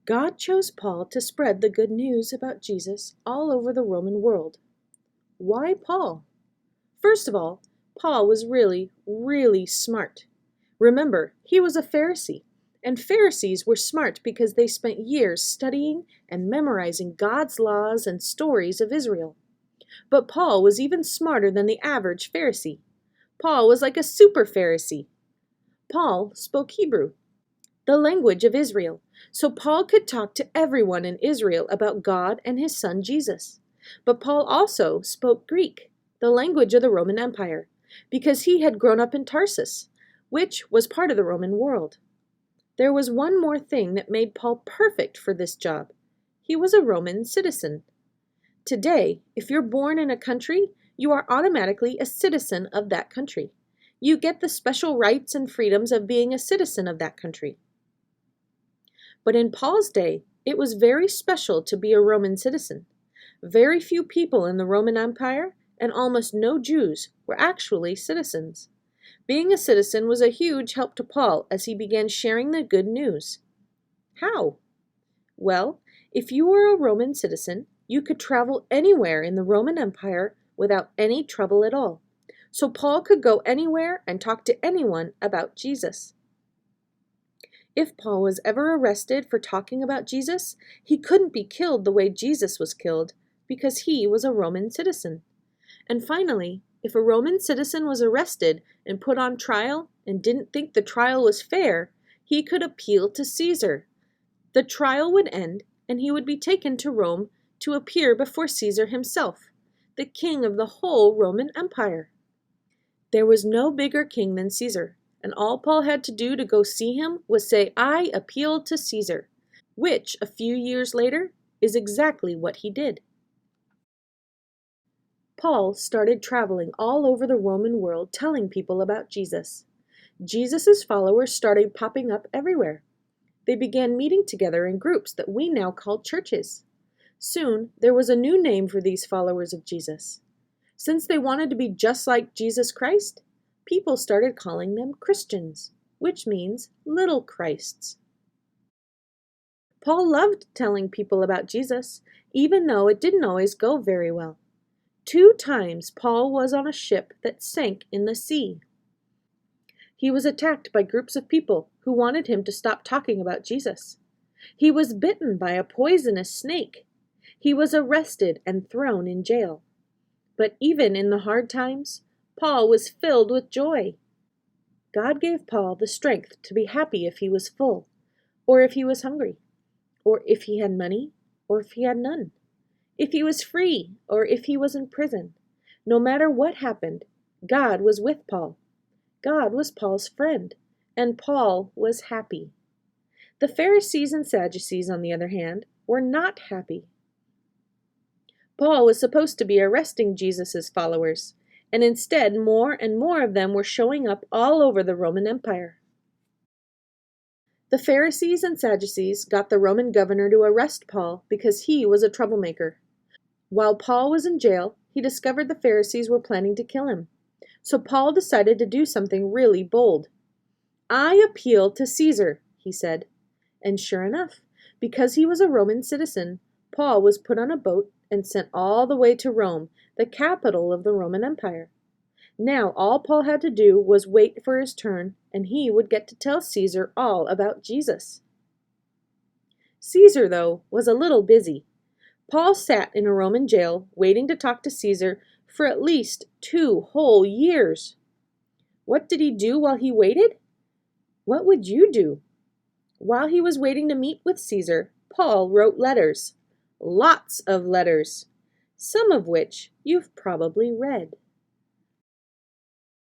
God chose Paul to spread the good news about Jesus all over the Roman world. Why Paul? First of all, Paul was really, really smart. Remember, he was a Pharisee, and Pharisees were smart because they spent years studying and memorizing God's laws and stories of Israel. But Paul was even smarter than the average Pharisee. Paul was like a super Pharisee. Paul spoke Hebrew, the language of Israel, so Paul could talk to everyone in Israel about God and his son Jesus. But Paul also spoke Greek, the language of the Roman Empire, because he had grown up in Tarsus, which was part of the Roman world. There was one more thing that made Paul perfect for this job. He was a Roman citizen. Today, if you're born in a country, you are automatically a citizen of that country. You get the special rights and freedoms of being a citizen of that country. But in Paul's day, it was very special to be a Roman citizen. Very few people in the Roman Empire, and almost no Jews, were actually citizens. Being a citizen was a huge help to Paul as he began sharing the good news. How? Well, if you were a Roman citizen, you could travel anywhere in the Roman Empire without any trouble at all. So Paul could go anywhere and talk to anyone about Jesus. If Paul was ever arrested for talking about Jesus, he couldn't be killed the way Jesus was killed, because he was a Roman citizen. And finally, if a Roman citizen was arrested and put on trial and didn't think the trial was fair, he could appeal to Caesar. The trial would end, and he would be taken to Rome to appear before Caesar himself, the king of the whole Roman Empire. There was no bigger king than Caesar, and all Paul had to do to go see him was say, "I appealed to Caesar," which, a few years later, is exactly what he did. Paul started traveling all over the Roman world telling people about Jesus. Jesus' followers started popping up everywhere. They began meeting together in groups that we now call churches. Soon, there was a new name for these followers of Jesus. Since they wanted to be just like Jesus Christ, people started calling them Christians, which means little Christs. Paul loved telling people about Jesus, even though it didn't always go very well. 2 times Paul was on a ship that sank in the sea. He was attacked by groups of people who wanted him to stop talking about Jesus. He was bitten by a poisonous snake. He was arrested and thrown in jail. But even in the hard times, Paul was filled with joy. God gave Paul the strength to be happy if he was full, or if he was hungry, or if he had money, or if he had none, if he was free, or if he was in prison. No matter what happened, God was with Paul. God was Paul's friend, and Paul was happy. The Pharisees and Sadducees, on the other hand, were not happy. Paul was supposed to be arresting Jesus' followers, and instead more and more of them were showing up all over the Roman Empire. The Pharisees and Sadducees got the Roman governor to arrest Paul because he was a troublemaker. While Paul was in jail, he discovered the Pharisees were planning to kill him. So Paul decided to do something really bold. "I appeal to Caesar," he said. And sure enough, because he was a Roman citizen, Paul was put on a boat and sent all the way to Rome, the capital of the Roman Empire. Now all Paul had to do was wait for his turn, and he would get to tell Caesar all about Jesus. Caesar, though, was a little busy. Paul sat in a Roman jail waiting to talk to Caesar for at least 2 whole years. What did he do while he waited? What would you do? While he was waiting to meet with Caesar, Paul wrote letters. Lots of letters, some of which you've probably read.